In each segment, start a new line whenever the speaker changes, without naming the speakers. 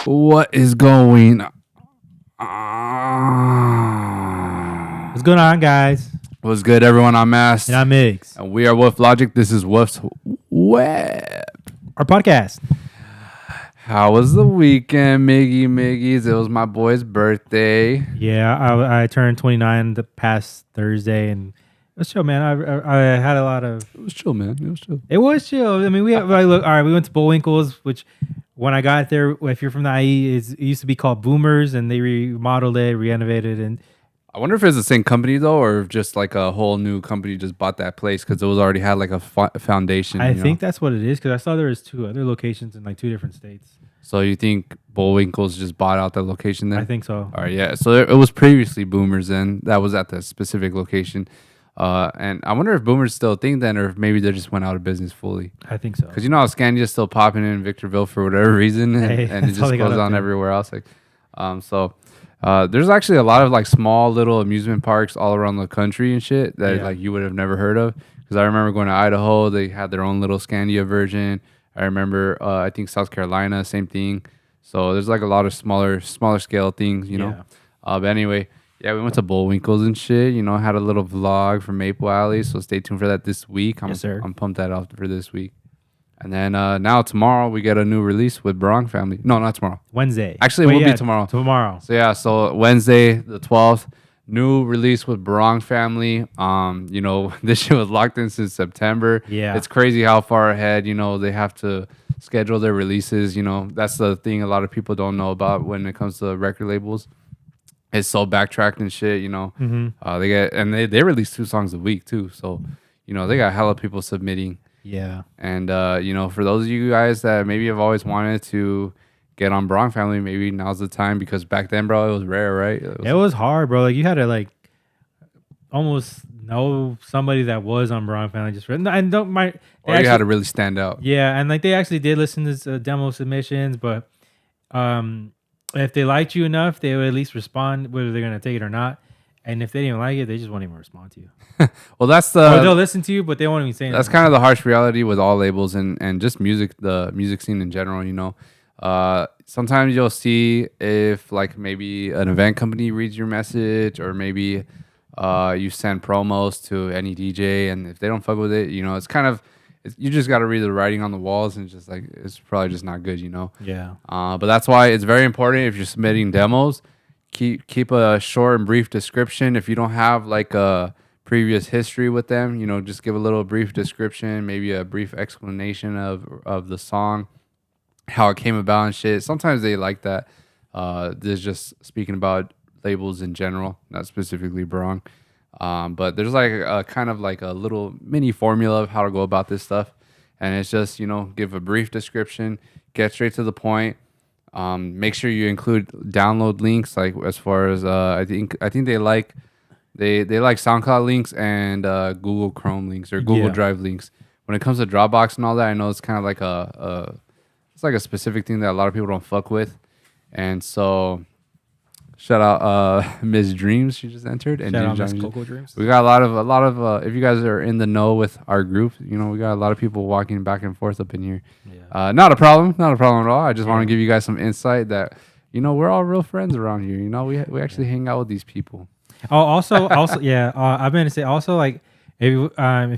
What is going
What's going on, guys?
What's good, everyone? I'm Mass.
And I'm Migs.
And we are Woof Logik. This is Woof's Web.
Our podcast.
How was the weekend, Miggies? It was my boy's birthday.
Yeah, I turned 29 the past Thursday, and it was chill, man. I had a lot of.
It was chill, man. It was chill.
It was chill. I mean, we have, like, look. All right, we went to BULLWINKLES, which when I got there, if you're from the IE, it used to be called Boomers, and they remodeled it, renovated, and
I wonder if it's the same company though, or if just like a whole new company just bought that place because it was already had like a foundation.
I think that's what it is, because I saw there was 2 other locations in like 2 different states.
So you think Bullwinkles just bought out that location then?
I think so.
All right, yeah. So it was previously Boomers then. That was at the specific location. And I wonder if Boomers still a thing then, or if maybe they just went out of business fully.
I think so.
Because you know how Scandia's still popping in Victorville for whatever reason, and,
Hey,
and it
that's all
just
they got
goes
up
on
there.
everywhere else. Like, there's actually a lot of like small little amusement parks all around the country and shit that like you would have never heard of. Because I remember going to Idaho, they had their own little Scandia version. I remember, I think South Carolina, same thing. So there's like a lot of smaller scale things, you know.
Yeah.
But anyway, yeah, we went to Bullwinkles and shit. You know, had a little vlog from Maple Alley. So stay tuned for that this week.
Yes, sir.
I'm pumped that out for this week. And then now tomorrow we get a new release with Barong Family. No, not tomorrow.
Wednesday.
Actually, it will be tomorrow.
Tomorrow.
So yeah, so Wednesday the 12th, new release with Barong Family. You know, this shit was locked in since September.
Yeah.
It's crazy how far ahead, you know, they have to schedule their releases. You know, that's the thing a lot of people don't know about when it comes to record labels. It's so backtracked and shit, you know.
Mm-hmm.
They release 2 songs a week too. So, you know, they got hella people submitting.
Yeah.
And you know, for those of you guys that maybe have always wanted to get on Barong Family, maybe now's the time, because back then, bro, it was rare, right?
It was hard, bro. Like, you had to like almost know somebody that was on Brown Family just and don't mind.
Or you had to really stand out.
Yeah, and like they actually did listen to demo submissions, but if they liked you enough, they would at least respond whether they're gonna take it or not. And if they didn't like it, they just won't even respond to you.
Well, that's
Or they'll listen to you, but they won't even say anything.
that's kind of the harsh reality with all labels and just music, the music scene in general. You know, sometimes you'll see if like maybe an event company reads your message, or maybe you send promos to any DJ, and if they don't fuck with it, you know, it's kind of you just got to read the writing on the walls, and just like it's probably just not good, you know.
Yeah.
But that's why it's very important if you're submitting demos, keep a short and brief description. If you don't have like a previous history with them, you know, just give a little brief description, maybe a brief explanation of the song, how it came about and shit. Sometimes they like that. There's just speaking about labels in general, not specifically Barong. But there's like a kind of like a little mini formula of how to go about this stuff. And it's just, you know, give a brief description, get straight to the point. Make sure you include download links, like as far as I think they like SoundCloud links and Google Chrome links or Google Drive links. When it comes to Dropbox and all that, I know it's kind of like it's like a specific thing that a lot of people don't fuck with. And so shout out Ms. Dreams, she just entered, and
Shout out
James
Miss
Johnson.
Coco Dreams.
We got a lot of if you guys are in the know with our group, you know, we got a lot of people walking back and forth up in here.
Yeah.
Not a problem at all. I just want to give you guys some insight that, you know, we're all real friends around here. You know, we actually hang out with these people.
Oh, also, yeah. I'm gonna say also, like, if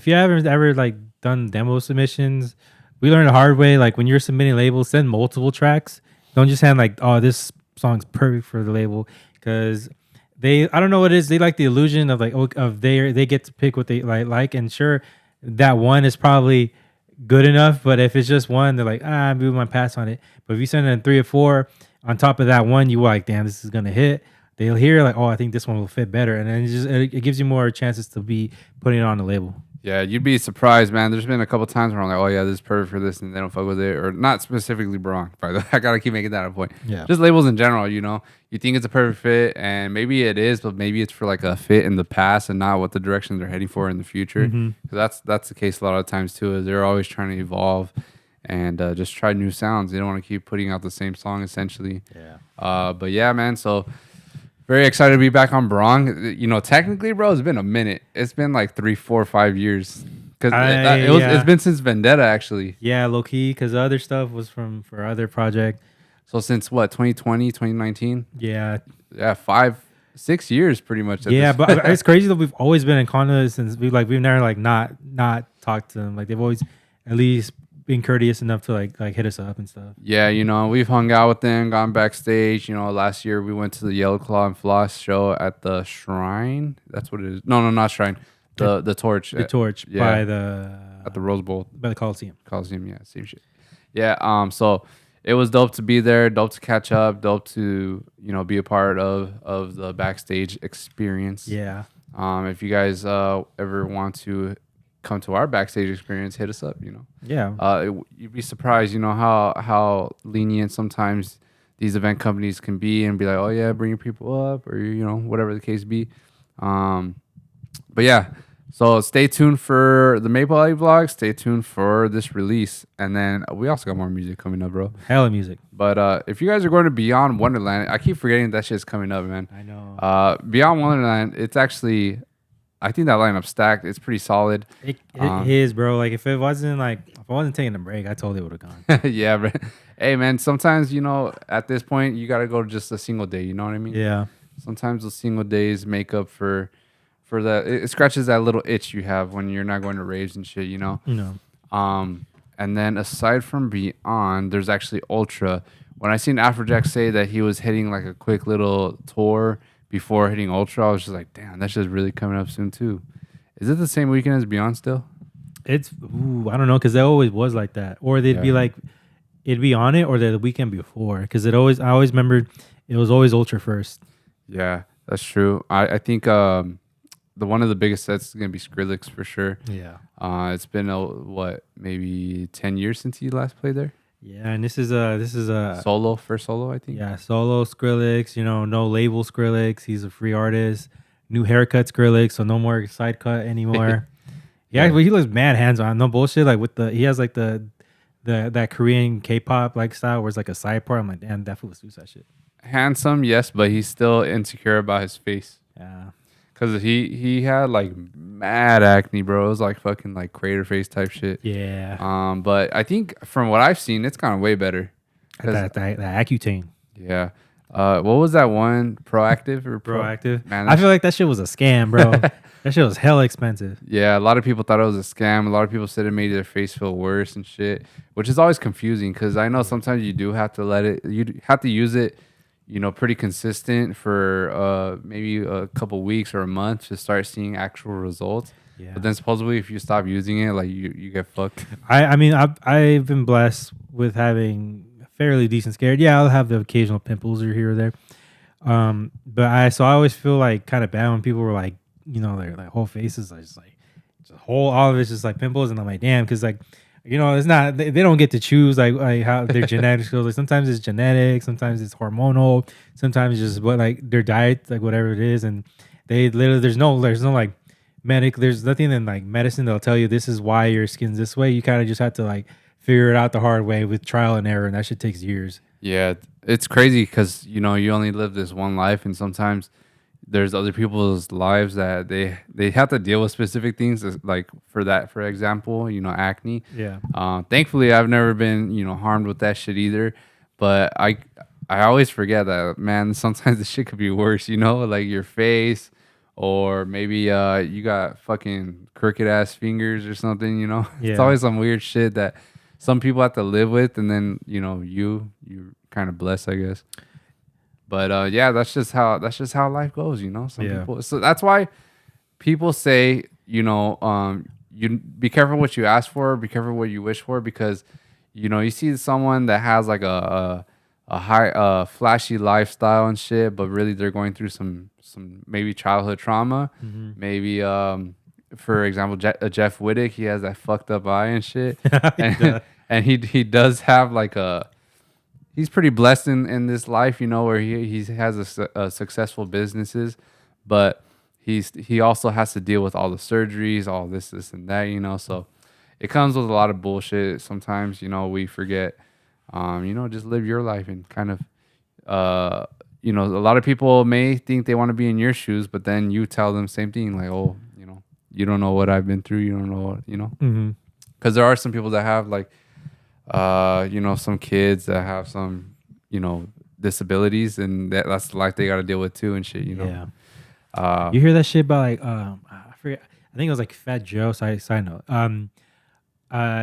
you haven't ever like done demo submissions, we learned the hard way. Like, when you're submitting labels, send multiple tracks. Don't just send like, oh, this song's perfect for the label, because I don't know what it is. They like the illusion of like, they get to pick what they like, and sure, that one is probably good enough. But if it's just one, they're like, we might pass on it. But if you send in 3 or 4 on top of that one, you like, damn, this is gonna hit. They'll hear like, oh, I think this one will fit better, and then it gives you more chances to be putting it on the label.
Yeah, you'd be surprised, man. There's been a couple times where I'm like, oh yeah, this is perfect for this, and they don't fuck with it, or not specifically Barong. By the way, I gotta keep making that a point.
Yeah.
Just labels in general, you know. You think it's a perfect fit, and maybe it is, but maybe it's for like a fit in the past and not what the direction they're heading for in the future. Because that's the case a lot of times too. Is they're always trying to evolve and just try new sounds. They don't want to keep putting out the same song essentially.
Yeah.
But yeah, man. So very excited to be back on Barong. You know, technically, bro, it's been a minute. It's been like 3, 4, 5 years. Because it's been since Vendetta, actually.
Yeah, low key, because the other stuff was for other project.
So since what, 2020, 2019?
Yeah,
Yeah, 5, 6 years pretty much.
yeah, but it's crazy that we've always been in contact since we've never like not talked to them. Like they've always at least been courteous enough to like hit us up and stuff.
Yeah, we've hung out with them, gone backstage. Last year we went to the Yellow Claw and Floss show at the Shrine. That's what it is. No, not Shrine. The Torch.
The Torch
yeah,
at
the Rose Bowl.
by the Coliseum.
Coliseum, yeah, same shit. Yeah, so it was dope to be there, dope to catch up, dope to, be a part of the backstage experience.
Yeah.
If you guys ever want to come to our backstage experience, hit us up,
Yeah.
You'd be surprised, how lenient sometimes these event companies can be and be like, oh yeah, bring your people up, or whatever the case be. But yeah, so stay tuned for the Maple Alley vlog. Stay tuned for this release, and then we also got more music coming up, bro.
Hella music.
But if you guys are going to Beyond Wonderland, I keep forgetting that shit's coming up, man.
I know.
Beyond Wonderland, it's actually, I think that lineup's stacked. It's pretty solid.
It is, bro. Like if I wasn't taking a break, I totally would have gone.
Yeah, bro. Hey, man. Sometimes at this point, you gotta go just a single day. You know what I mean?
Yeah.
Sometimes those single days make up for that. It scratches that little itch you have when you're not going to raves and shit.
No.
And then aside from Beyond, there's actually Ultra. When I seen Afrojack say that he was hitting like a quick little tour before hitting Ultra, I was just like, damn, that's just really coming up soon too. Is it the same weekend as Beyond still?
I don't know, because it always was like that, or they'd be like, it'd be on it, or the weekend before, because I always remembered it was always Ultra first.
Yeah, that's true. I think one of the biggest sets is gonna be Skrillex for sure.
Yeah.
It's been maybe 10 years since he last played there.
Yeah, and this is a
first solo, I think.
Yeah, solo Skrillex. No label Skrillex. He's a free artist. New haircut Skrillex, so no more side cut anymore. Yeah, but he looks mad hands on. No bullshit. Like he has like that Korean K-pop like style where it's like a side part. I'm like, damn, that fool was that shit.
Handsome, yes, but he's still insecure about his face.
Yeah.
Cause he had like mad acne, bro. It was like fucking like crater face type shit.
Yeah.
But I think from what I've seen, it's gone way better.
That Accutane.
Yeah. What was that one? Proactive or
Proactive?
Man,
I feel like that shit was a scam, bro. That shit was hella expensive.
Yeah, a lot of people thought it was a scam. A lot of people said it made their face feel worse and shit, which is always confusing because I know sometimes you do have to you have to use it, pretty consistent for maybe a couple weeks or a month to start seeing actual results. Yeah. But then supposedly if you stop using it, like you get fucked.
I mean, I've been blessed with having fairly decent skin. Yeah, I'll have the occasional pimples or here or there. But I always feel like kind of bad when people were like, their like whole faces are just like all of it's just like pimples, and I'm like, damn, because like, it's not they don't get to choose like how their genetics goes. Like sometimes it's genetic, sometimes it's hormonal, sometimes it's just what like their diet, like whatever it is, and they literally there's no like there's nothing in like medicine that'll tell you this is why your skin's this way. You kind of just have to like figure it out the hard way with trial and error, and that shit takes years.
Yeah, it's crazy because you only live this one life, and sometimes there's other people's lives that they have to deal with specific things, like for example, acne.
Yeah.
Thankfully, I've never been harmed with that shit either, but I always forget that, man. Sometimes the shit could be worse, like your face, or maybe you got fucking crooked ass fingers or something.
Yeah.
It's always some weird shit that some people have to live with, and then you're kind of blessed, I guess. But yeah, that's just how life goes, Some people. So that's why people say, you be careful what you ask for, be careful what you wish for, because you see someone that has like a high flashy lifestyle and shit, but really they're going through some maybe childhood trauma, maybe for example, Jeff Wittick, he has that fucked up eye and shit, and he does have like he's pretty blessed in this life, where he has a successful businesses, but he also has to deal with all the surgeries, all this and that, so it comes with a lot of bullshit. Sometimes, we forget, just live your life and kind of, a lot of people may think they want to be in your shoes, but then you tell them same thing, like, oh, you don't know what I've been through. You don't know, because there are some people that have like, some kids that have some disabilities, and that's the life they got to deal with too and shit.
Yeah.
Uh,
You hear that shit about like I forget. I think it was like Fat Joe. Side note.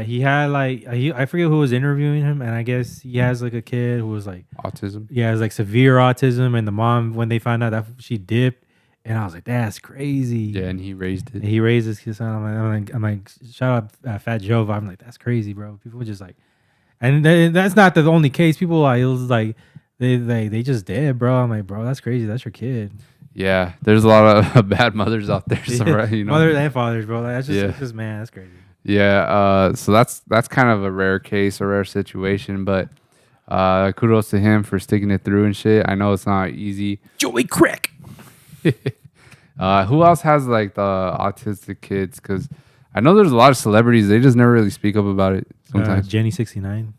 He had like I forget who was interviewing him, and I guess he has like a kid who was like
autism.
has like severe autism, and the mom when they found out that she dipped, and I was like, that's crazy.
Yeah, and he raised it.
And he raised his son. I'm like, shout out Fat Joe. I'm like, that's crazy, bro. People just like, and that's not the only case. People like it was like they just did, bro. I'm like, bro, that's crazy. That's your kid.
Yeah, there's a lot of bad mothers out there. So, right,
mothers and fathers, bro. Like, that's just,
Yeah.
it's just man, that's crazy.
Yeah, so that's kind of a rare case, a rare situation, but kudos to him for sticking it through and shit. I know it's not easy.
Joey Crack.
Who else has like the autistic kids? Because I know there's a lot of celebrities. They just never really speak up about it. Sometimes
Jenny 69.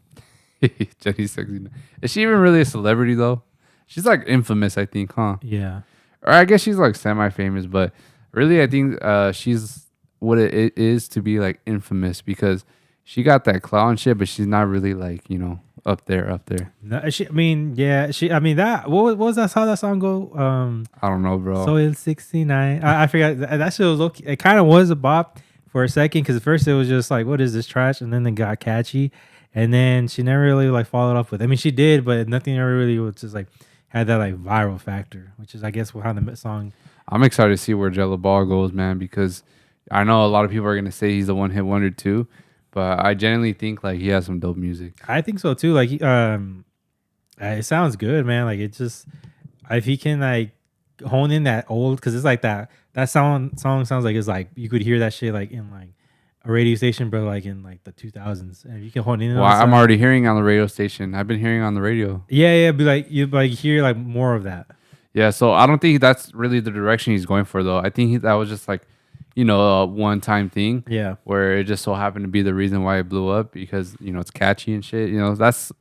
Jenny 69. Is she even really a celebrity though? She's like infamous, I think, huh?
Yeah.
Or I guess she's like semi-famous, but really, I think she's what it is to be like infamous because she got that clown shit, but she's not really like up there.
No, I mean that. What was that? How that song go?
I don't know, bro.
So it's 69. I forgot that shit was it kind of was a bop for a second because at first it was just like, what is this trash? And then it got catchy, and then she never really like followed up with. I mean, she did, but nothing ever really was just like had that like viral factor, which is I guess how the song.
I'm excited to see where Jello Ball goes, man, because I know a lot of people are gonna say he's a one-hit wonder too, but I genuinely think like he has some dope music.
I think so too. Like, it sounds good, man. Like it just if he can like hone in that old, because it's like that song sounds like it's like you could hear that shit like in like a radio station, but like in like the 2000s, and if you can hone in.
Well, I'm already hearing on the radio station. I've been hearing on the radio.
Yeah, be like you like hear like more of that.
Yeah, so I don't think that's really the direction he's going for, though. I think that was just like, a one-time thing.
Yeah.
Where it just so happened to be the reason why it blew up because, it's catchy and shit. That's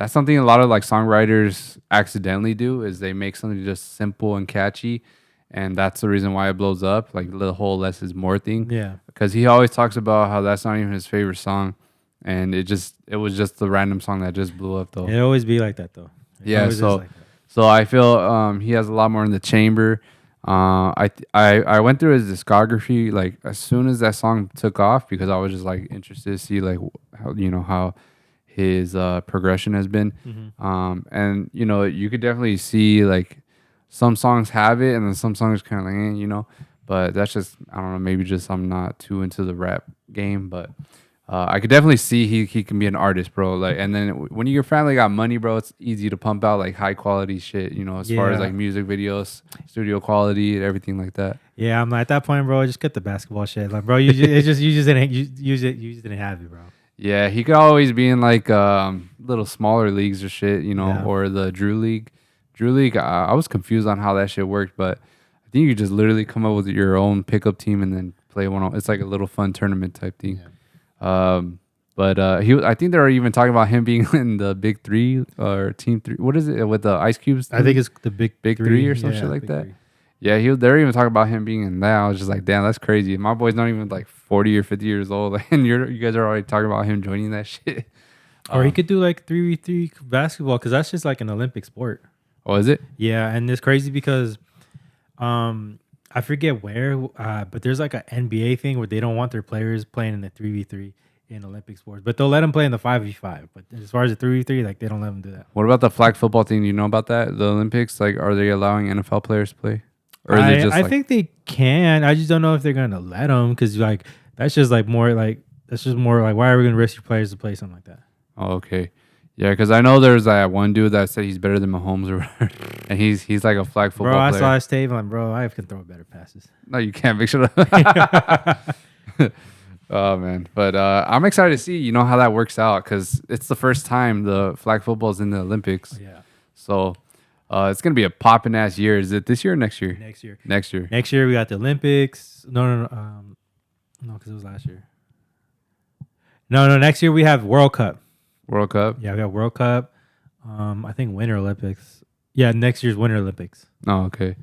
something a lot of like songwriters accidentally do is they make something just simple and catchy. And that's the reason why it blows up, like the whole less is more thing.
Yeah.
Because he always talks about how that's not even his favorite song. And it was just the random song that just blew up, though.
It always be like that, though.
Yeah, so I feel he has a lot more in the chamber. I went through his discography like as soon as that song took off because I was just like interested to see like how his progression has been.
Mm-hmm.
And you could definitely see like some songs have it and then some songs kind of like but that's just I don't know, maybe just I'm not too into the rap game, but I could definitely see he can be an artist, bro. Like, and then when your family got money, bro, it's easy to pump out like high quality shit. As far as like music videos, studio quality, and everything like that.
Yeah, I'm like at that point, bro. Just get the basketball shit, like, bro. You just didn't use it. You just didn't have it, bro.
Yeah, he could always be in like little smaller leagues or shit,
Yeah.
or the Drew League. Drew League, I was confused on how that shit worked, but I think you just literally come up with your own pickup team and then play one. It's like a little fun tournament type thing. Yeah. But I think they're even talking about him being in the Big Three or Team 3. What is it with the Ice Cubes?
I think it's the Big
Three or some shit like that. 3. Yeah, they're even talking about him being in that. I was just like, damn, that's crazy. My boy's not even like 40 or 50 years old, and you guys are already talking about him joining that shit.
Or he could do like 3v3 basketball because that's just like an Olympic sport.
Oh, is it?
Yeah, and it's crazy because, I forget where, but there's like an NBA thing where they don't want their players playing in the 3v3 in Olympic sports, but they'll let them play in the 5v5. But as far as the 3v3, like they don't let them do that.
What about the flag football thing? Do you know about that? The Olympics, like, are they allowing NFL players to play? Or is it just
I think they can. I just don't know if they're gonna let them because like that's just more like why are we gonna risk your players to play something like that?
Oh, okay. Yeah, because I know there's that one dude that said he's better than Mahomes, or and he's like a flag football player.
Bro, I saw his tape. Like, bro, I can throw better passes.
No, you can't. Make sure. Oh man, but I'm excited to see how that works out because it's the first time the flag football is in the Olympics.
Yeah.
So it's gonna be a popping ass year. Is it this year or next year?
Next year.
Next year
we got the Olympics. No, because it was last year. No, next year we have World Cup.
World Cup.
Yeah, we got World Cup. I think Winter Olympics. Yeah, next year's Winter Olympics.
Oh, okay.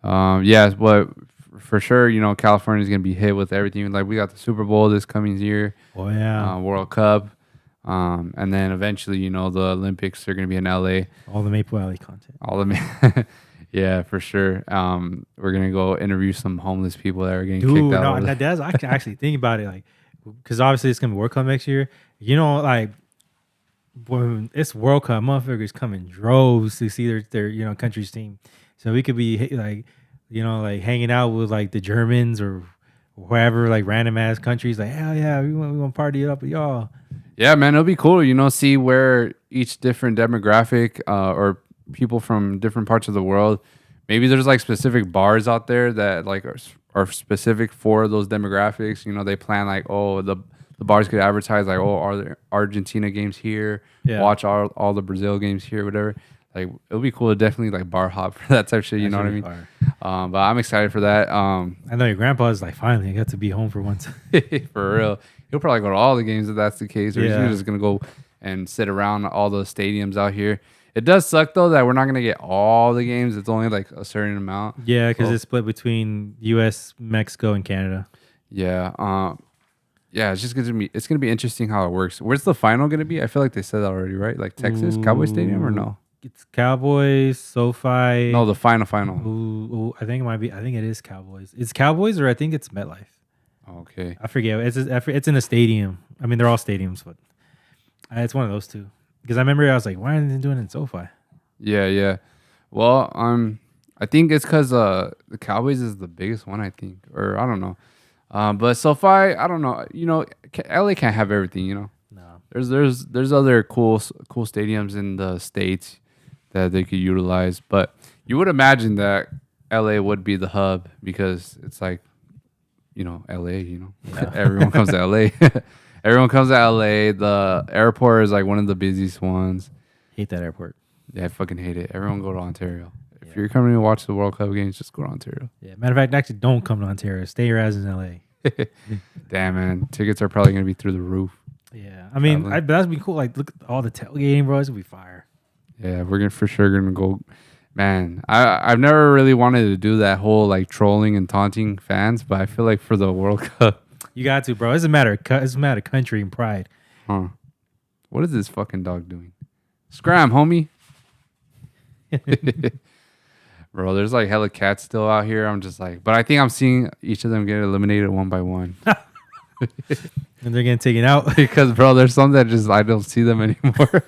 Yeah, but for sure, California's gonna be hit with everything. Like we got the Super Bowl this coming year.
Oh yeah.
World Cup. And then eventually, you know, the Olympics are gonna be in LA.
All the Maple Valley content.
All the yeah, for sure. We're gonna go interview some homeless people that are getting kicked
Dude,
out.
no,
over
that
there.
does. I can actually think about it, like, because obviously it's gonna be World Cup next year. You know, like when it's World Cup, motherfuckers come in droves to see their you know country's team. So we could be like, you know, like hanging out with like the Germans or whoever, like random ass countries. Like hell yeah, we want to party it up with y'all.
Yeah, man, it'll be cool. You know, see where each different demographic or people from different parts of the world. Maybe there's like specific bars out there that like are specific for those demographics. You know, they plan like, oh, the bars could advertise like, oh, are there Argentina games here?
Yeah.
Watch all the Brazil games here, whatever. Like it'll be cool to definitely like bar hop for that type of shit. You know what I mean? But I'm excited for that.
I know your grandpa's like, finally, I got to be home for once.
For real. He'll probably go to all the games if that's the case. Or
Yeah.
he's just going to go and sit around all the stadiums out here. It does suck, though, that we're not going to get all the games. It's only like a certain amount.
Yeah, because
So,
it's split between U.S., Mexico, and Canada.
yeah. Yeah, it's just going to be, it's going to be interesting how it works. Where's the final going to be? I feel like they said that already, right? Like Texas, Cowboy Stadium or no?
It's Cowboys, SoFi.
No, the final.
Ooh, I think it might be. I think it is Cowboys. It's Cowboys, or I think it's MetLife.
Okay.
I forget. It's in a stadium. I mean, they're all stadiums, but it's one of those two. Because I remember I was like, why aren't they doing it in SoFi?
Yeah. Well, I think it's because the Cowboys is the biggest one, I think. Or I don't know. But SoFi, I don't know. You know, LA can't have everything, you know.
No.
There's other cool stadiums in the States that they could utilize. But you would imagine that LA would be the hub because it's like, you know, LA, you know.
Yeah.
Everyone comes to LA. Everyone comes to LA. The airport is like one of the busiest ones.
Hate that airport.
Yeah, I fucking hate it. Everyone go to Ontario. If
Yeah.
you're coming to watch the World Cup games, just go to Ontario.
Yeah. Matter of fact, actually, don't come to Ontario. Stay your ass in LA.
Damn, man. Tickets are probably going to be through the roof.
Yeah. I mean,
Traveling.
but that'd be cool. Like, look at all the tailgating, bro. It's gonna be fire.
Yeah, we're gonna for sure gonna go. Man, I've never really wanted to do that whole like trolling and taunting fans, but I feel like for the World Cup,
You got to, bro. It's a matter of country and pride.
huh? What is this fucking dog doing? Scram, homie. Bro, there's like hella cats still out here. I'm just like, but I think I'm seeing each of them get eliminated one by one.
And they're getting taken out.
Because bro, there's some that just I don't see them anymore.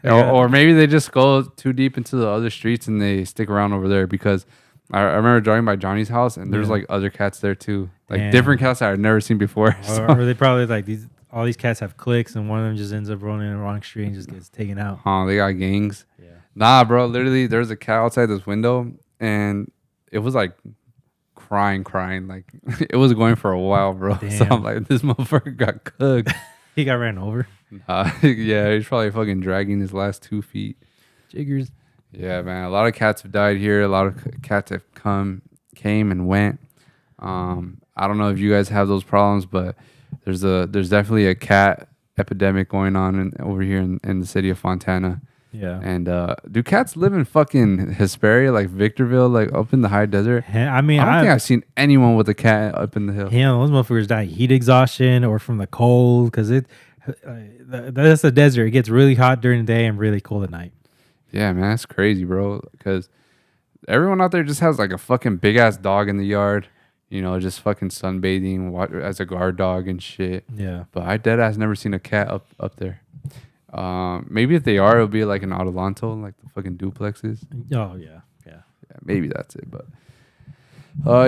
Yeah.
Or maybe they just go too deep into the other streets and they stick around over there because I remember driving by Johnny's house and there's
Yeah.
like other cats there too. Like
Damn.
different cats that I've never seen before. So,
Or they probably like all these cats have clicks and one of them just ends up rolling in the wrong street and just gets taken out.
they got gangs.
Yeah.
Nah, bro, literally there's a cat outside this window and it was like crying. Like it was going for a while, bro. So
Damn.
I'm like, this motherfucker got cooked.
He got ran over.
Yeah, he's probably fucking dragging his last 2 feet.
Jiggers.
Yeah, man. A lot of cats have died here. A lot of cats have came and went. I don't know if you guys have those problems, but there's definitely a cat epidemic going on over here in the city of Fontana.
Yeah.
And do cats live in fucking Hesperia, like Victorville, like up in the high desert?
I mean,
I don't think I've seen anyone with a cat up in the hill.
those motherfuckers die heat exhaustion or from the cold because that's the desert. It gets really hot during the day and really cold at night.
Yeah, man, that's crazy, bro. Because everyone out there just has like a fucking big ass dog in the yard, you know, just fucking sunbathing as a guard dog and shit.
Yeah.
But I dead ass never seen a cat up there. Maybe if they are, it'll be like an Adelanto, like the fucking duplexes.
Oh yeah.
Yeah, maybe that's it. But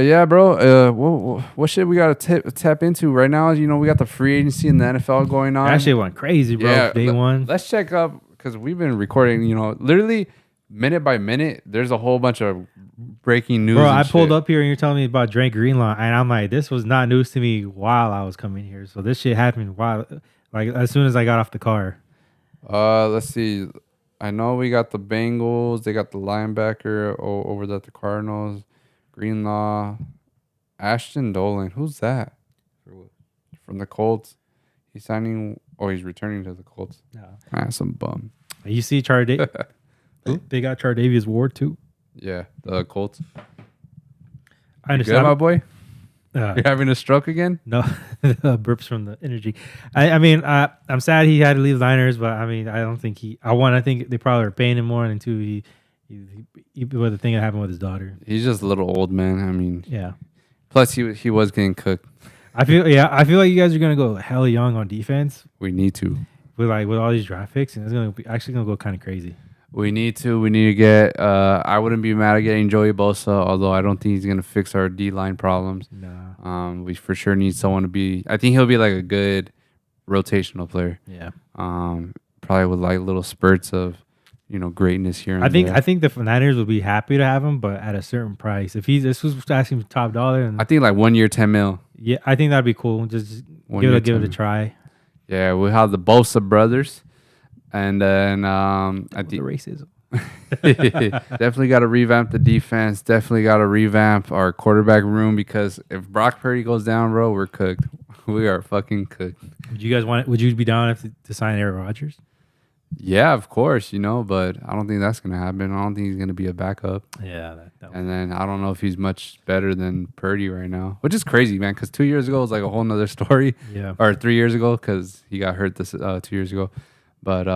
yeah, bro. What shit we gotta tap into right now? You know, we got the free agency in the NFL going on.
That shit went crazy, bro.
Yeah,
Day one.
Let's check up because we've been recording. You know, literally minute by minute. There's a whole bunch of breaking news.
Bro,
and
I pulled
shit.
up here and you're telling me about Drake Greenlaw, and I'm like, this was not news to me while I was coming here. So this shit happened as soon as I got off the car.
Let's see. I know we got the Bengals. They got the linebacker over at the Cardinals. Greenlaw, Ashton Dolan. Who's that? From the Colts. He's signing. Oh, he's returning to the Colts.
No.
Some bum.
You see they got Chardavius Ward too.
Yeah, the Colts.
I
You good,
understand.
my boy. You're having a stroke again?
No, burps from the energy. I'm sad he had to leave the Niners, but I mean, I don't think I think they probably are paying him more, and two, he with the thing that happened with his daughter.
He's just a little old, man. I mean,
Yeah.
plus he was getting cooked.
I feel like you guys are gonna go hell young on defense
We need to.
with all these draft picks, and it's gonna be actually gonna go kind of crazy.
We need to get. I wouldn't be mad at getting Joey Bosa, although I don't think he's gonna fix our D line problems.
No.
We for sure need someone to be. I think he'll be like a good rotational player.
Yeah.
Probably with like little spurts of, greatness here. And
I think
there.
the Niners would be happy to have him, but at a certain price. If this was asking for top dollar, and
I think like 1 year, 10 mil.
yeah, I think that'd be cool. Just
1
give
year,
it a
10
try.
Yeah, we have the Bosa brothers, and then I
The
think
racism.
definitely got to revamp the defense. Definitely got to revamp our quarterback room because if Brock Purdy goes down, bro, we're cooked. We are fucking cooked.
Would you be down to sign Aaron Rodgers?
Yeah, of course, but I don't think that's gonna happen. I don't think he's gonna be a backup.
Yeah.
And then I don't know if he's much better than Purdy right now, which is crazy, man. Because 2 years ago was like a whole nother story.
Yeah.
Or 3 years ago, because he got hurt this 2 years ago. But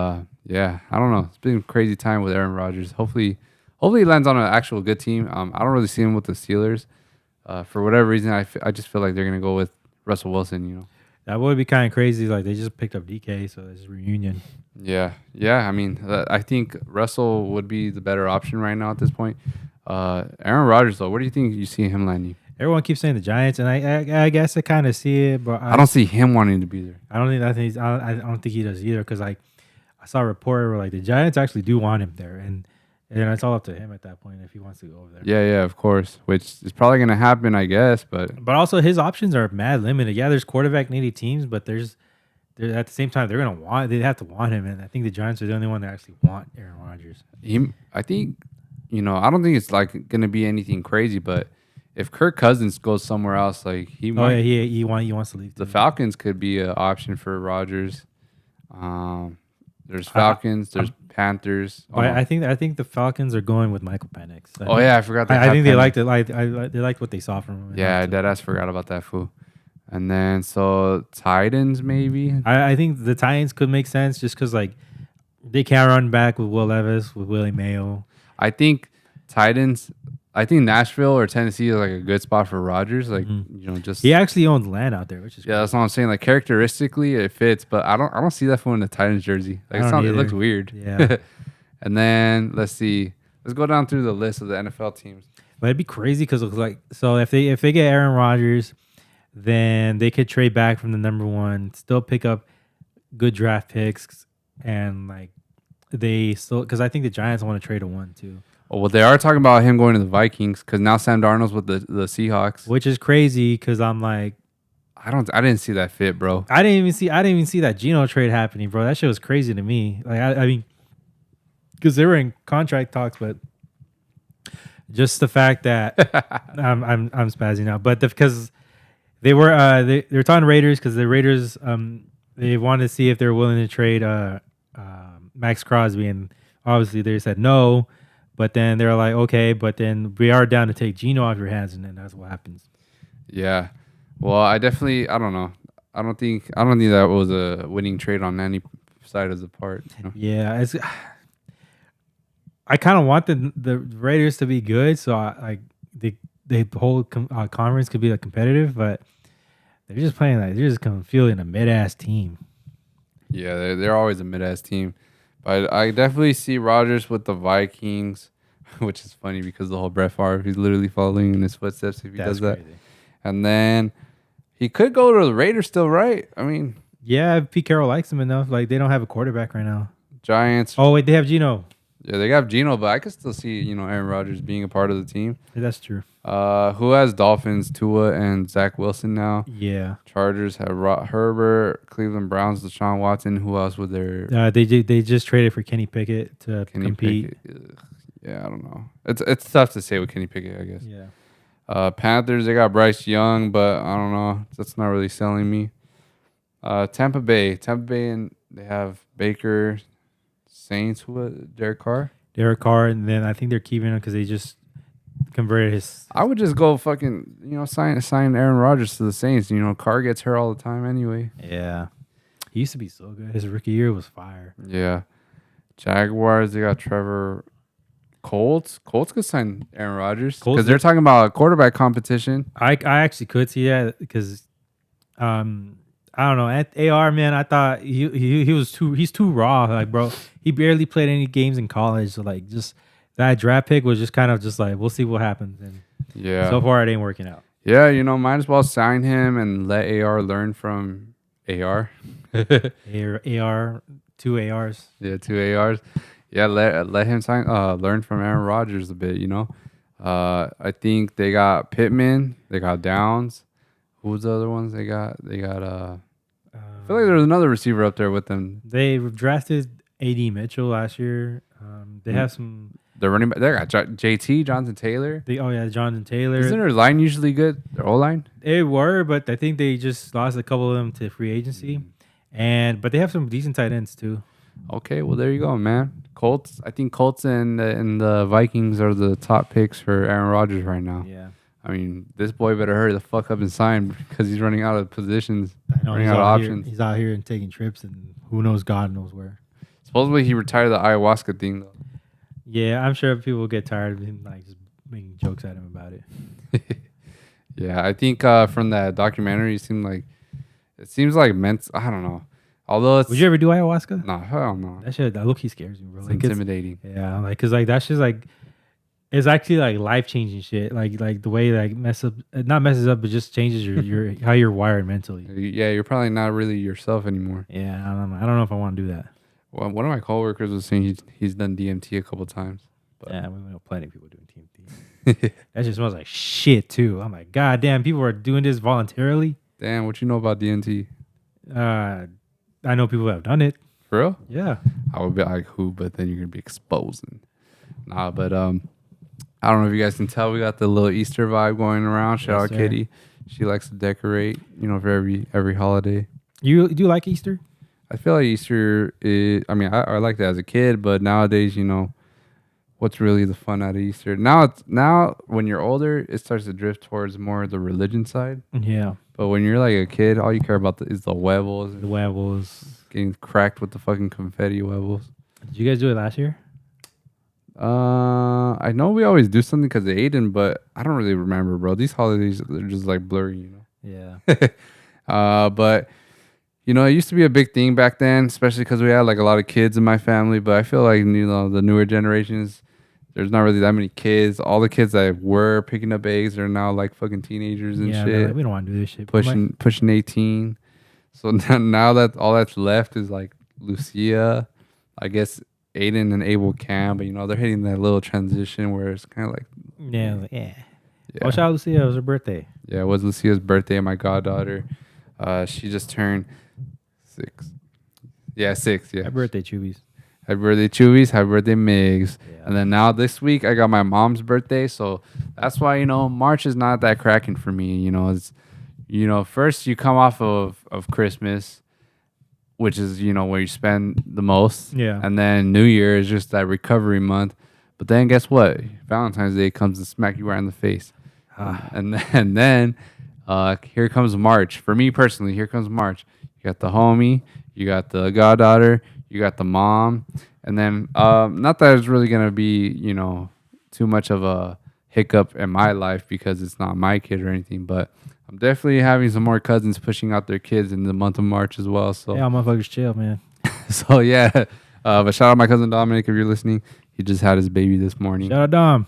yeah, I don't know. It's been a crazy time with Aaron Rodgers. Hopefully he lands on an actual good team. I don't really see him with the Steelers. For whatever reason, I just feel like they're gonna go with Russell Wilson.
That would be kind of crazy. Like they just picked up DK, so there's a reunion.
Yeah. I mean, I think Russell would be the better option right now at this point. Aaron Rodgers, though, where do you think you see him landing?
Everyone keeps saying the Giants, and I guess I kind of see it, but
I don't see him wanting to be there.
I don't think he does either. Because like I saw a report where like the Giants actually do want him there, and it's all up to him at that point if he wants to go over there.
Yeah, of course. Which is probably gonna happen, I guess. But
also his options are mad limited. Yeah, there's quarterback needy teams, but they're at the same time they have to want him, and I think the Giants are the only one that actually want Aaron Rodgers.
I think, I don't think it's like gonna be anything crazy, but if Kirk Cousins goes somewhere else, like he
wants to leave.
The Falcons could be an option for Rodgers. There's Falcons, there's Panthers.
I think the Falcons are going with Michael Penix.
I forgot that.
I think they liked it. They liked what they saw from him.
Yeah, deadass forgot about that fool. And then so Titans maybe.
I think the Titans could make sense just because like they can't run back with Will Levis with Willie Mayo.
I think Titans. I think Nashville or Tennessee is like a good spot for Rodgers. Like just
he actually owns land out there, which is
that's what I'm saying. Like characteristically, it fits, but I don't see that fool in the Titans jersey. Like it looks weird.
Yeah.
And then let's see. Let's go down through the list of the NFL teams.
But it'd be crazy because if they get Aaron Rodgers, then they could trade back from the number one, still pick up good draft picks, and like they still because I think the Giants want to trade a 1 too.
Oh, well, they are talking about him going to the Vikings because now Sam Darnold's with the Seahawks,
which is crazy because I'm like,
I didn't see that fit, bro.
I didn't even see that Geno trade happening, bro. That shit was crazy to me. Like I mean, because they were in contract talks, but just the fact that I'm spazzing out, but because they were talking to Raiders because the Raiders they wanted to see if they're willing to trade Max Crosby, and obviously they said no. But then they're like, okay, but then we are down to take Geno off your hands, and then that's what happens.
Yeah. Well, I don't know. I don't think that was a winning trade on any side of the part.
Yeah, I kind of want the Raiders to be good, so the whole conference could be like competitive, but they're just playing like they're just feeling a mid-ass team.
Yeah, they're always a mid-ass team. But I definitely see Rodgers with the Vikings, which is funny because the whole Brett Favre, he's literally following in his footsteps if he does that. Crazy. And then he could go to the Raiders still, right? I mean,
yeah, Pete Carroll likes him enough. Like they don't have a quarterback right now.
Giants.
Oh wait, they have Geno.
Yeah, they got Geno, but I could still see Aaron Rodgers being a part of the team.
Yeah, that's true.
Who has Dolphins? Tua and Zach Wilson now.
Yeah.
Chargers have Herbert. Cleveland Browns, Deshaun Watson. Who else would there?
They just traded for Kenny Pickett to compete.
Yeah, I don't know. It's tough to say with Kenny Pickett, I guess.
Yeah.
Panthers, they got Bryce Young, but I don't know. That's not really selling me. Tampa Bay, and they have Baker, Saints. Derek Carr,
and then I think they're keeping him because they just converted his.
I would just go fucking, sign Aaron Rodgers to the Saints. Carr gets hurt all the time anyway.
Yeah, he used to be so good. His rookie year was fire.
Yeah. Jaguars, they got Trevor. Colts could sign Aaron Rodgers because they're talking about a quarterback competition.
I actually could see that because, I don't know. At AR, man, I thought he's too raw. Like, bro, he barely played any games in college. So, like, just that draft pick was just kind of just like, we'll see what happens. And
yeah,
so far it ain't working out.
Yeah, might as well sign him and let AR learn from AR.
AR, two ARs.
Yeah, two ARs. Yeah, let him learn from Aaron Rodgers a bit. I think they got Pittman, they got Downs. Who's the other ones they got? They got I feel like there's another receiver up there with them.
They drafted A.D. Mitchell last year. They have some.
They're running back. They got JT, Jonathan Taylor.
Jonathan Taylor.
Isn't their line usually good? Their O line?
They were, but I think they just lost a couple of them to free agency. But they have some decent tight ends too.
Okay, well there you go, man. Colts. I think Colts and the Vikings are the top picks for Aaron Rodgers right now.
Yeah.
I mean, this boy better hurry the fuck up and sign because he's running out of positions. Running out of options.
He's out here and taking trips, and who knows, God knows where.
Supposedly he retired the ayahuasca thing though.
Yeah, I'm sure people get tired of him like just making jokes at him about it.
Yeah, I think from that documentary, it seems like I don't know. Although
would you ever do ayahuasca?
No, hell no.
That shit, that look, he scares me, bro.
It's intimidating.
Yeah, like, cause like that's just like, it's actually like life changing shit. Like the way like not messes up, but just changes your how you're wired mentally.
Yeah, you're probably not really yourself anymore.
Yeah, I don't know if I want to do that.
Well, one of my coworkers was saying he's done DMT a couple times. But.
Yeah, we know plenty of people doing DMT. That just smells like shit too. I'm like, God damn, people are doing this voluntarily.
Damn, what you know about DMT?
I know people have done it.
For real?
Yeah.
I would be like, who? But then you're gonna be exposing. Nah, but I don't know if you guys can tell. We got the little Easter vibe going around. Shout out Kitty. She likes to decorate. For every holiday.
You do like Easter?
I feel like Easter is. I mean, I liked it as a kid, but nowadays, what's really the fun out of Easter? Now when you're older, it starts to drift towards more the religion side.
Yeah.
But when you're like a kid, all you care about is the huevos.
The huevos.
Getting cracked with the fucking confetti huevos.
Did you guys do it last year?
I know we always do something because of Aiden, but I don't really remember, bro. These holidays, they're just like blurry,
Yeah.
But, it used to be a big thing back then, especially because we had like a lot of kids in my family. But I feel like, the newer generations, there's not really that many kids. All the kids that were picking up eggs are now like fucking teenagers and shit.
Like, we don't want to do this shit.
Pushing 18. So now that all that's left is like Lucia, I guess Aiden and Abel can, but they're hitting that little transition where it's kind of like
yeah. Oh, shout out Lucia, it was her birthday.
Yeah, it was Lucia's birthday. My goddaughter, she just turned 6. Yeah, 6. Yeah.
Happy birthday, Chubbies.
Happy birthday, Chewies. Happy birthday, Migs.
Yeah.
And then now this week I got my mom's birthday, so that's why March is not that cracking for me. It's first you come off of Christmas, which is where you spend the most.
Yeah.
And then New Year is just that recovery month. But then guess what? Valentine's Day comes and smack you right in the face. And then here comes March. For me personally, here comes March. You got the homie, you got the goddaughter, you got the mom, and then not that it's really gonna be too much of a hiccup in my life because it's not my kid or anything, but I'm definitely having some more cousins pushing out their kids in the month of March as well. So
yeah, motherfuckers chill, man.
So yeah, but shout out my cousin Dominic if you're listening. He just had his baby this morning.
Shout out Dom.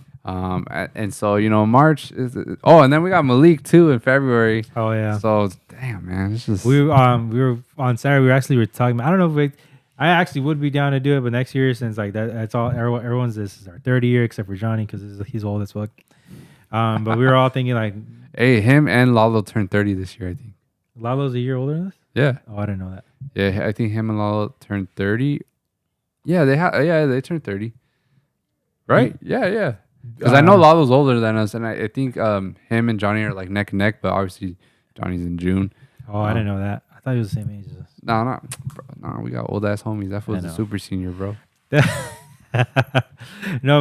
And so March is and then we got Malik too in February.
Oh yeah.
So damn man, it's just
we were on Saturday. We were talking about, I don't know if I actually would be down to do it, but next year, since like that's all everyone's, this is our 3rd year except for Johnny because he's old as fuck. But we were all thinking like,
hey, him and Lalo turned 30 this year, I think.
Lalo's a year older than us?
Yeah.
Oh, I didn't know that.
Yeah, I think him and Lalo turned 30. Yeah, they turned 30. Right? Yeah. Because I know Lalo's older than us, and I think him and Johnny are like neck and neck, but obviously Johnny's in June.
Oh, I didn't know that. I thought he was the same age as us.
No, we got old ass homies. That was a super senior, bro.
No,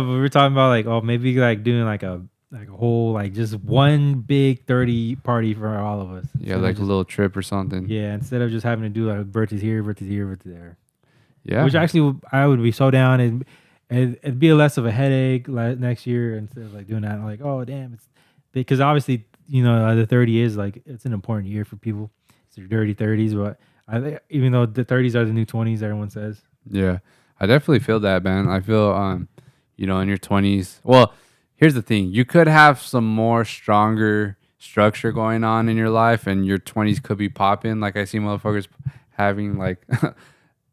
but we were talking about like, maybe like doing like a like a whole like just one big 30 party for all of us.
Yeah,
Instead of
like a
just
little trip or something.
yeah, instead of just having to do like birthdays here, birthdays here, birthdays there.
Yeah.
Which actually I would be so down and it'd be less of a headache like next year instead of like doing that. Like, oh damn, it's because obviously the 30 is like it's an important year for people. It's their dirty 30s, but I think even though the 30s are the new 20s, everyone says.
Yeah. I definitely feel that, man. I feel in your 20s. Well, here's the thing. You could have some more stronger structure going on in your life and your 20s could be popping. Like I see motherfuckers having like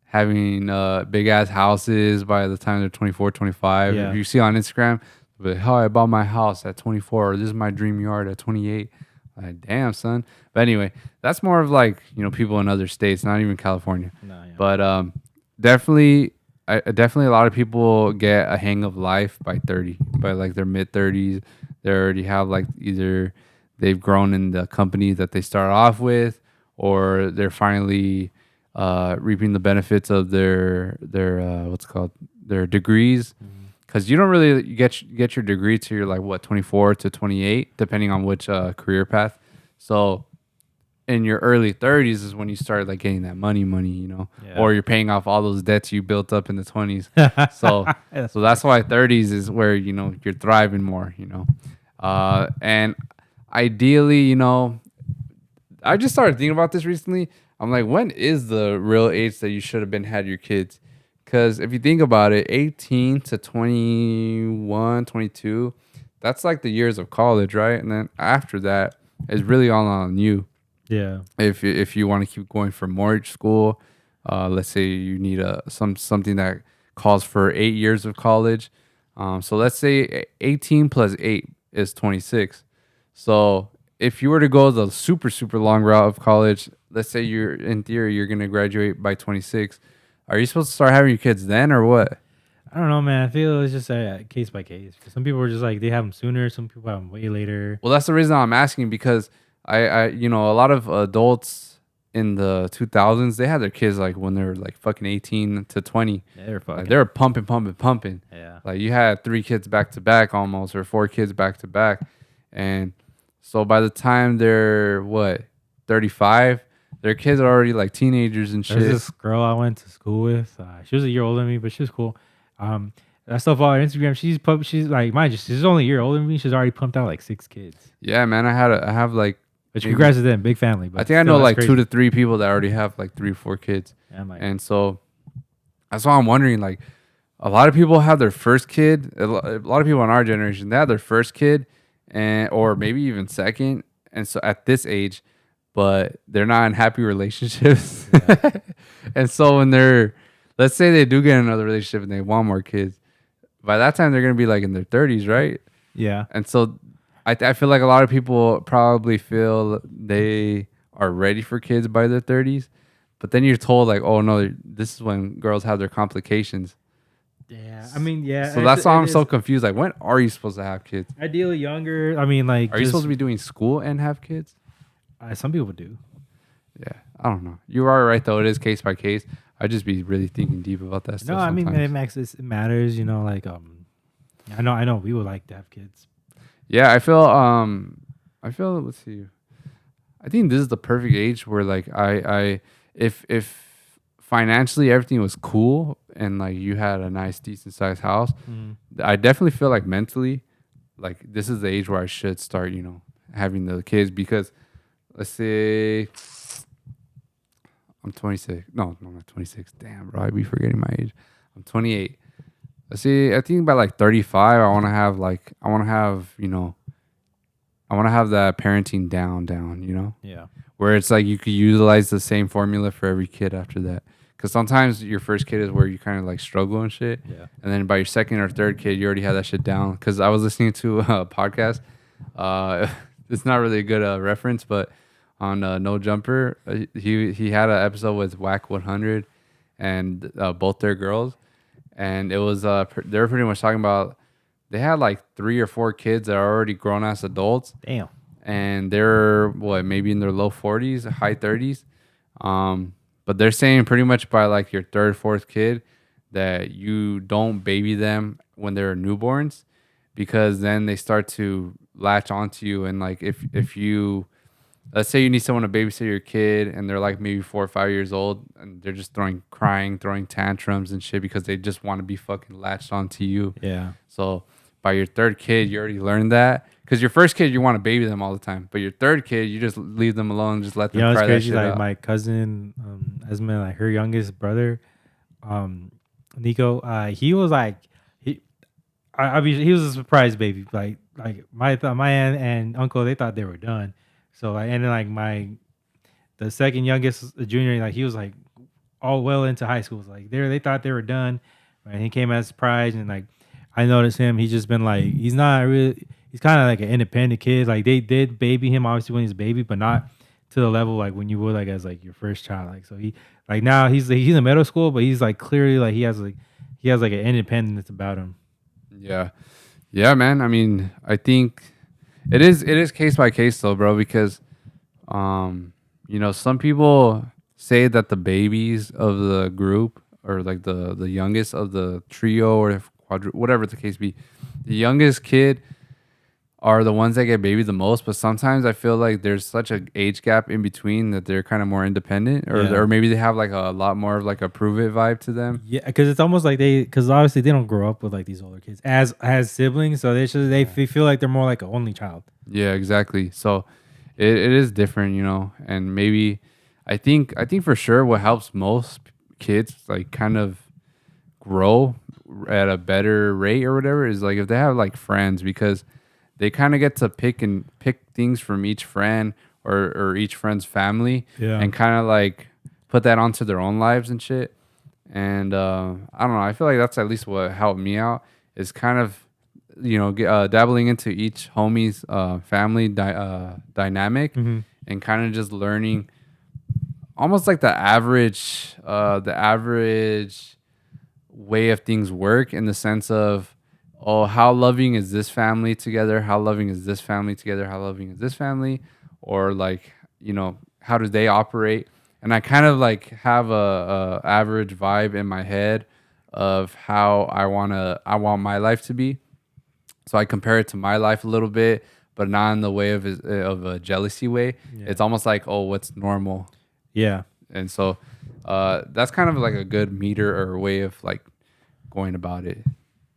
having big ass houses by the time they're 24, 25.
Yeah.
If you see on Instagram, but how I bought my house at 24 or this is my dream yard at 28. Like, damn, son. But anyway, that's more of like, people in other states, not even California.
No, yeah.
But definitely definitely a lot of people get a hang of life by 30, by like their mid 30s. They already have like either they've grown in the company that they start off with or they're finally reaping the benefits of their what's it called, their degrees, because you don't really get your degree till you're like what, 24 to 28 depending on which career path. So in your early 30s is when you start like getting that money,
Yeah.
or you're paying off all those debts you built up in the 20s. So that's why 30s is where you're thriving more, and ideally, I just started thinking about this recently. I'm like, when is the real age that you should have been had your kids? Because if you think about it, 18 to 21, 22, that's like the years of college, right? And then after that is really all on you.
Yeah.
If you want to keep going for mortgage school, let's say you need something that calls for 8 years of college. So let's say 18 plus 8 is 26. So if you were to go the super, super long route of college, let's say in theory, you're going to graduate by 26. Are you supposed to start having your kids then or what?
I don't know, man. I feel it's just case by case. Some people are just like they have them sooner. Some people have them way later.
Well, that's the reason I'm asking, because a lot of adults in the 2000s, they had their kids like when they were like fucking 18 to 20.
Yeah, they're fucking.
Like, they were pumping.
Yeah.
Like you had 3 kids back to back almost, or 4 kids back to back. And so by the time they're 35, their kids are already like teenagers and shit.
There's this girl I went to school with. She was a year older than me, but she was cool. I still follow her Instagram. She's like, mind you, she's only a year older than me. She's already pumped out like 6 kids.
Yeah, man. I have like.
Which congrats to them, big family. But
I think I know like
crazy.
2 to 3 people that already have like 3 or 4 kids.
Yeah,
and so that's why I'm wondering, like, a lot of people have their first kid. A lot of people in our generation, they have their first kid, or maybe even second. And so at this age, but they're not in happy relationships. Yeah. And so when let's say they do get in another relationship and they want more kids, by that time they're gonna be like in their 30s, right?
Yeah.
And so I feel like a lot of people probably feel they are ready for kids by their 30s, but then you're told like, oh no, this is when girls have their complications.
Yeah, I mean, yeah.
So that's why I'm so confused. Like, when are you supposed to have kids?
Ideally younger. I mean, like,
are you supposed to be doing school and have kids?
Some people do.
Yeah, I don't know. You are right though. It is case by case. I just be really thinking deep about that stuff.
No, I mean, it matters. Like I know we would like to have kids.
Yeah, I feel let's see. I think this is the perfect age where like if financially everything was cool and like you had a nice decent sized house, I definitely feel like mentally like this is the age where I should start, having the kids, because let's say I'm 26. No, I'm not 26. Damn, bro, I be forgetting my age. I'm 28. See, I think by like 35, I want to have that parenting down,
Yeah.
where it's like you could utilize the same formula for every kid after that. Because sometimes your first kid is where you kind of like struggle and shit.
Yeah.
And then by your second or third kid, you already have that shit down. Because I was listening to a podcast. It's not really a good reference, but on No Jumper, he had an episode with Whack 100 and both their girls. And it was they were pretty much talking about they had like 3 or 4 kids that are already grown ass adults.
Damn.
And they're maybe in their low 40s, high 30s. But they're saying pretty much by like your 3rd, 4th kid that you don't baby them when they're newborns, because then they start to latch onto you. And like if you, let's say you need someone to babysit your kid and they're like maybe 4 or 5 years old and they're just throwing tantrums and shit because they just want to be fucking latched onto you.
Yeah.
So by your third kid, you already learned that. Because your first kid, you want to baby them all the time. But your third kid, you just leave them alone, just let them
It's
cry that
crazy.
shit
Like
out.
my cousin, Esme, like her youngest brother, Nico. He was like, he was a surprise baby. Like my aunt and uncle, they thought they were done. So like, and then like the second youngest, the junior, like he was like all well into high school. Like they thought they were done. Right? He came as a surprise, and like I noticed him. He's just been like he's not really. He's kind of like an independent kid. Like they did baby him obviously when he's a baby, but not to the level like when you would like as like your first child. Like so he like now he's in middle school, but he's like clearly like he has like an independence about him.
Yeah. Yeah, man. I mean, I think it is case by case though, bro, because some people say that the babies of the group or like the youngest of the trio or whatever the case be, the youngest kid are the ones that get babied the most, but sometimes I feel like there's such an age gap in between that they're kind of more independent, or maybe they have like a lot more of like a prove it vibe to them.
Yeah, because it's almost like because obviously they don't grow up with like these older kids as siblings, so they feel like they're more like an only child.
Yeah, exactly. So it is different, and maybe I think for sure what helps most kids like kind of grow at a better rate or whatever is like if they have like friends, because they kind of get to pick things from each friend or each friend's family, and kind of like put that onto their own lives and shit. And I don't know. I feel like that's at least what helped me out is kind of dabbling into each homie's family dynamic, and kind of just learning almost like the average way of things work, in the sense of, oh, how loving is this family together? How loving is this family together? How loving is this family? Or like, how do they operate? And I kind of like have a average vibe in my head of how I want my life to be. So I compare it to my life a little bit, but not in the way of a jealousy way. Yeah. It's almost like, oh, what's normal?
Yeah.
And so that's kind of like a good meter or way of like going about it.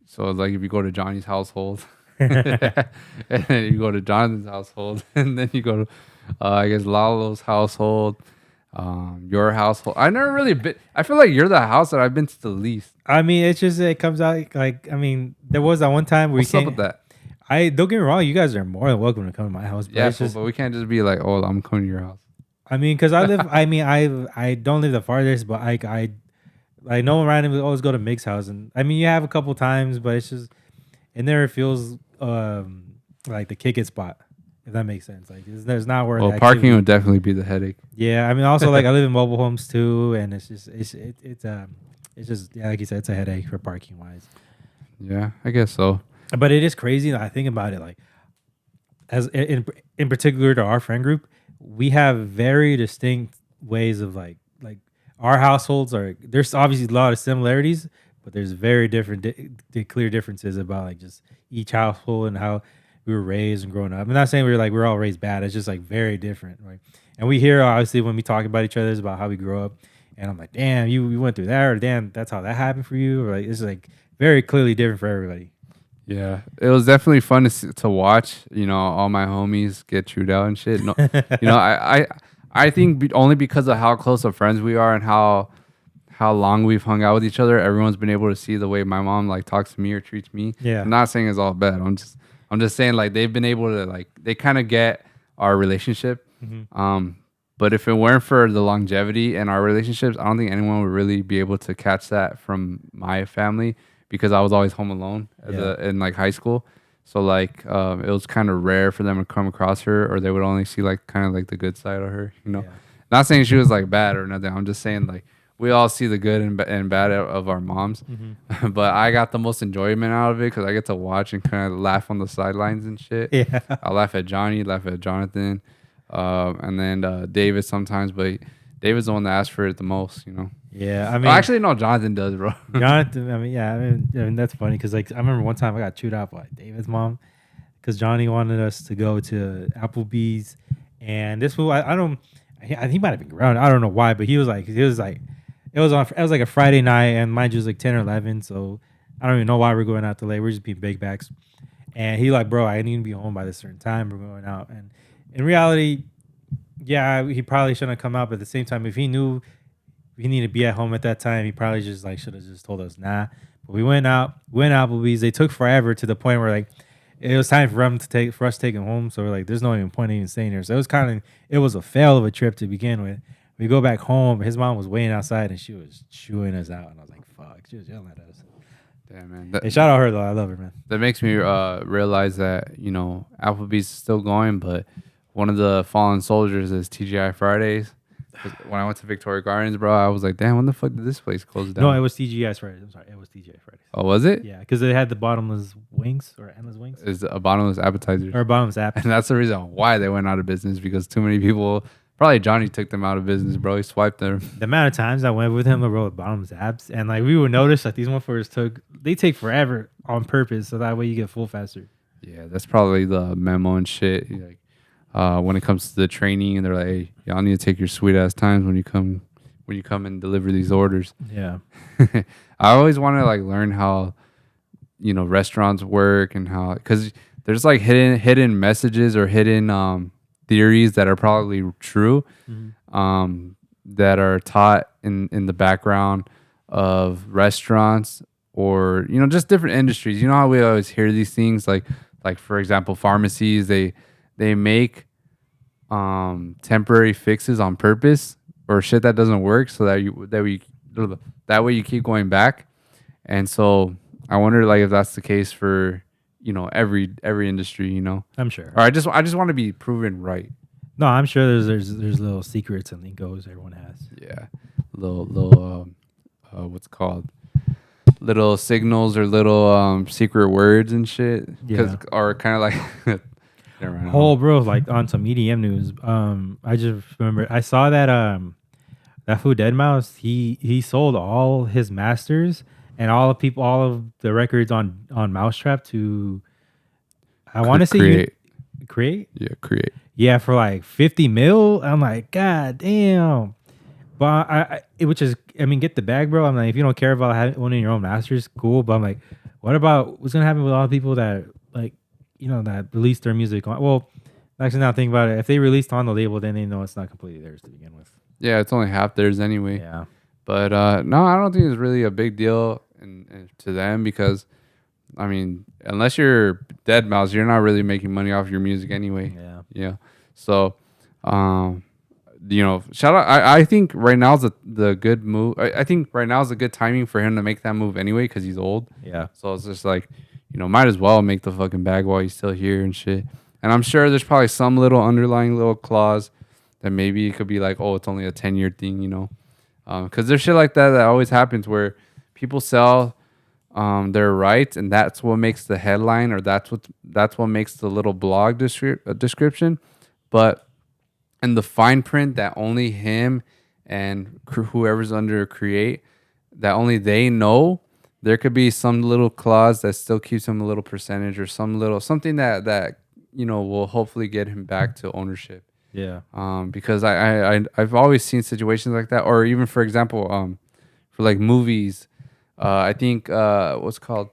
So like if you go to Johnny's household, and then you go to Jonathan's household, and then you go to I guess Lalo's household, your household. I never really been. I feel like you're the house that I've been to the least.
I mean, it's just it comes out like there was that one time where
What's up with that?
I don't get me wrong, you guys are more than welcome to come to my house. But
yeah, but we can't just be like, oh, I'm coming to your house.
I mean, because I live. I don't live the farthest, but I know randomly always go to Migs' house, and I mean, you have a couple times, but it's just it never feels like the kick it spot, if that makes sense. Like there's not where.
Well, parking would definitely be the headache.
Yeah, I mean, also like I live in mobile homes too, and it's just like you said, it's a headache for parking wise.
Yeah, I guess so.
But it is crazy that I think about it, like as in particular to our friend group, we have very distinct ways of like our households are. There's obviously a lot of similarities, but there's very different, clear differences about like just each household and how we were raised and growing up. I'm not saying we're all raised bad. It's just like very different, right? And we hear obviously when we talk about each other about how we grew up, and I'm like, damn, you went through that, or damn, that's how that happened for you, or like it's like very clearly different for everybody.
Yeah, it was definitely fun to watch. All my homies get chewed out and shit. No, I think only because of how close of friends we are and how long we've hung out with each other, everyone's been able to see the way my mom like talks to me or treats me.
Yeah,
I'm not saying it's all bad. I'm just saying like they've been able to like they kind of get our relationship. Mm-hmm. But if it weren't for the longevity in our relationships, I don't think anyone would really be able to catch that from my family, because I was always home alone in like high school. So like it was kind of rare for them to come across her, or they would only see like kind of like the good side of her, Yeah. Not saying she was like bad or nothing. I'm just saying like we all see the good and bad of our moms. Mm-hmm. But I got the most enjoyment out of it because I get to watch and kind of laugh on the sidelines and shit. Yeah. I laugh at Johnny, laugh at Jonathan, and then David sometimes. But David's the one that asked for it the most, you know.
Yeah, I
Oh,
mean,
actually, no, Jonathan does, bro.
Jonathan. I mean, yeah, I mean that's funny because like I remember one time I got chewed out by David's mom because Johnny wanted us to go to Applebee's, and this fool, I don't, he might have been grounded. I don't know why, but he was like, it was like a Friday night, and mind you, it was like 10 or 11, so I don't even know why we're going out to late. We're just being big backs, and he like, bro, I need to be home by this certain time. We're going out, and in reality, yeah, he probably shouldn't have come out, but at the same time, if he knew we needed to be at home at that time, he probably just like should have just told us nah. But we went out, went Applebee's. They took forever to the point where like it was time for us to take him home. So we're like, there's no even point in even staying here. So it was a fail of a trip to begin with. We go back home. His mom was waiting outside and she was chewing us out, and I was like, fuck, she was yelling at us.
Damn, man.
Hey, shout out her though. I love her, man.
That makes me realize that, you know, Applebee's is still going, but one of the fallen soldiers is TGI Fridays. When I went to Victoria Gardens, bro, I was like, damn, when the fuck did this place close down?
No, it was TGS Fridays. I'm sorry, it was TGI Fridays.
Oh, was it?
Yeah, because they had the bottomless wings or endless wings.
It's a bottomless appetizer.
Or bottomless app.
And that's the reason why they went out of business, because too many people, probably Johnny took them out of business, bro. He swiped them.
The amount of times I went with him to roll bottomless abs, and like we would notice that these motherfuckers take forever on purpose, so that way you get full faster.
Yeah, that's probably the memo and shit. Like, when it comes to the training, and they're like, hey, y'all need to take your sweet ass times when you come and deliver these orders.
Yeah.
I always want to like learn how, you know, restaurants work, and how, because there's like hidden messages or hidden theories that are probably true, that are taught in the background of restaurants, or, you know, just different industries. You know how we always hear these things, like for example, pharmacies, they make temporary fixes on purpose, or shit that doesn't work, so that way you keep going back. And so I wonder, like, if that's the case for, you know, every industry, you know.
I'm sure.
Or I just want to be proven right.
No, I'm sure there's little secrets and lingos everyone has.
Yeah, little what's it called, little signals, or little secret words and shit.
Yeah.
Or kind of like.
Oh, bro, like on some EDM news. I just remember I saw that that food Deadmau5, he sold all his masters and all of the records on Mousetrap to, I want to say create.
Yeah, create.
Yeah, for like 50 mil. I'm like, god damn. But which is, I mean, get the bag, bro. I'm like, if you don't care about owning your own masters, cool. But I'm like, what about what's gonna happen with all the people that, like, you know, that released their music on? Well, actually, now think about it. If they released on the label, then they know it's not completely theirs to begin with.
Yeah, it's only half theirs anyway.
Yeah.
But no, I don't think it's really a big deal to them, because, I mean, unless you're Deadmau5, you're not really making money off your music anyway.
Yeah.
Yeah. So, you know, shout out. I think right now is the good move. I think right now is a good timing for him to make that move anyway, because he's old.
Yeah.
So it's just like, you know, might as well make the fucking bag while he's still here and shit. And I'm sure there's probably some little underlying little clause that maybe it could be like, oh, it's only a 10-year thing, you know. Because there's shit like that always happens, where people sell their rights, and that's what makes the headline, or that's what makes the little blog description. But in the fine print that only him and whoever's under create, that only they know, there could be some little clause that still keeps him a little percentage, or something that you know, will hopefully get him back to ownership.
Yeah.
Because I've always seen situations like that, or even, for example, for like movies, I think what's it called,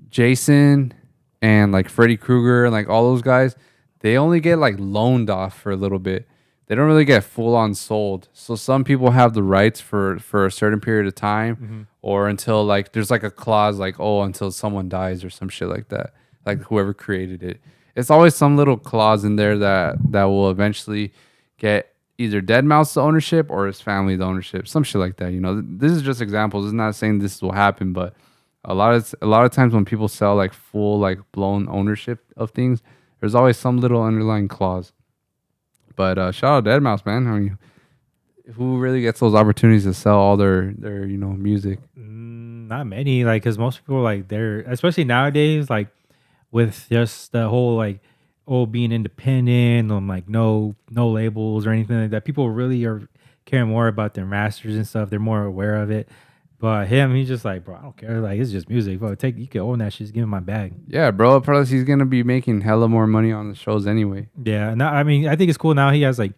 Jason and like Freddy Krueger and like all those guys, they only get like loaned off for a little bit. They don't really get full on sold. So some people have the rights for a certain period of time, or until like there's like a clause like, oh, until someone dies or some shit like that, like whoever created it. It's always some little clause in there that will eventually get either Deadmau5 to ownership or his family to ownership, some shit like that. You know, this is just examples. It's not saying this will happen, but a lot of times when people sell like full, like blown ownership of things, there's always some little underlying clause. But shout out Deadmau5, man. I mean, who really gets those opportunities to sell all their you know, music?
Not many, like, because most people, like, they're, especially nowadays, like, with just the whole, like, being independent, like no labels or anything like that. People really are caring more about their masters and stuff. They're more aware of it. But him, he's just like, bro, I don't care. Like, it's just music. Bro, you can own that shit. Just give him my bag.
Yeah, bro. Plus, he's gonna be making hella more money on the shows anyway.
Yeah, and I mean, I think it's cool now. He has like,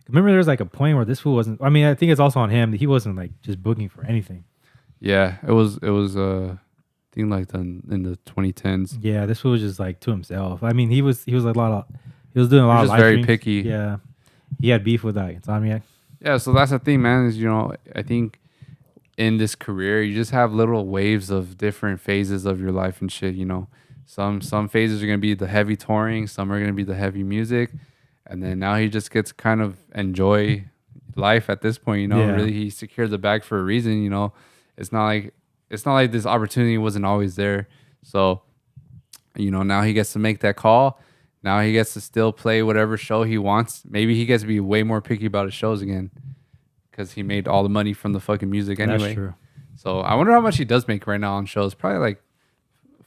remember, there's like a point where this fool wasn't. I mean, I think it's also on him that he wasn't like just booking for anything.
Yeah, it was. I think like in the 2010s.
Yeah, this fool was just like to himself. I mean, he was a lot of, he was doing a lot of
Just
live
very
streams.
picky.
Yeah, he had beef with like Insomniac.
Yeah, so that's the thing, man. Is I think in this career, you just have little waves of different phases of your life and shit. Some phases are gonna be the heavy touring, some are gonna be the heavy music, and then now he just gets to kind of enjoy life at this point.
Yeah.
Really, he secured the bag for a reason. It's not like this opportunity wasn't always there. So, now he gets to make that call. Now he gets to still play whatever show he wants. Maybe he gets to be way more picky about his shows again because he made all the money from the fucking music anyway.
That's true.
So I wonder how much he does make right now on shows. Probably like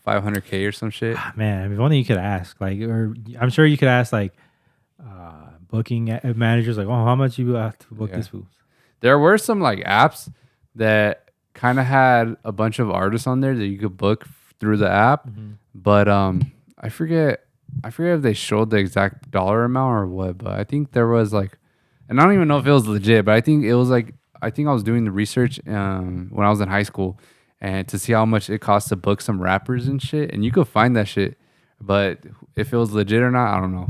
$500K or some shit.
Man, if only you could ask. Like, or I'm sure you could ask like booking managers, like, oh, how much you have to book this food?
There were some like apps that kind of had a bunch of artists on there that you could book through the app, but I forget if they showed the exact dollar amount or what. But I think there was like, and I don't even know if it was legit, but I think it was like, I think I was doing the research when I was in high school and to see how much it costs to book some rappers and shit, and you could find that shit. But if it was legit or not, I don't know.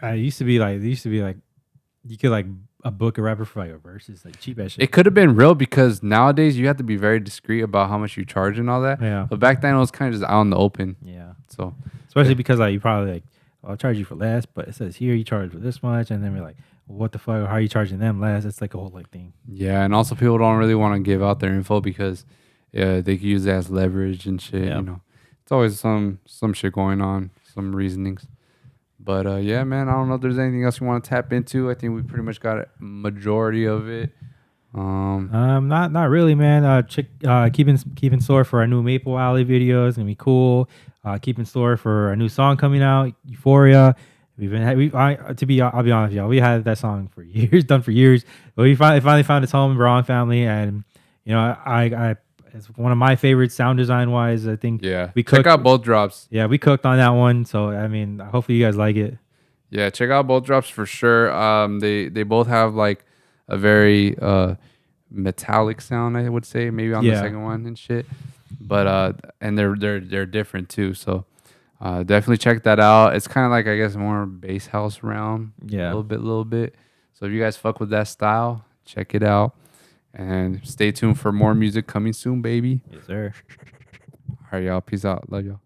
I used to be like, you could like book a rapper for like a versus, like cheap as shit.
It could have been real because nowadays you have to be very discreet about how much you charge and all that.
Yeah.
But back then it was kind of just out in the open.
Yeah.
So
especially because like you probably like, I'll charge you for less, but it says here you charge for this much, and then we're like, well, what the fuck? How are you charging them less? It's like a whole like thing.
Yeah, and also people don't really want to give out their info because they could use it as leverage and shit.
Yeah.
It's always some shit going on, some reasonings. But yeah, man, I don't know if there's anything else you want to tap into. I think we pretty much got a majority of it.
Not really, man. Keeping store for our new Maple Alley video. It's gonna be cool. Keeping store for a new song coming out, Euphoria. I'll be honest with y'all, we had that song for years, done for years. But we finally found its home in Wrong Family, and I it's one of my favorites sound design wise. I think
check out both drops.
Yeah, we cooked on that one, so I mean, hopefully you guys like it.
Yeah, check out both drops for sure. They both have like a very metallic sound, I would say, maybe on the second one and shit. But and they're different too. So definitely check that out. It's kind of like, I guess, more bass house realm.
Yeah,
a little bit. So if you guys fuck with that style, check it out. And stay tuned for more music coming soon, baby.
Yes, sir.
All right, y'all. Peace out. Love y'all.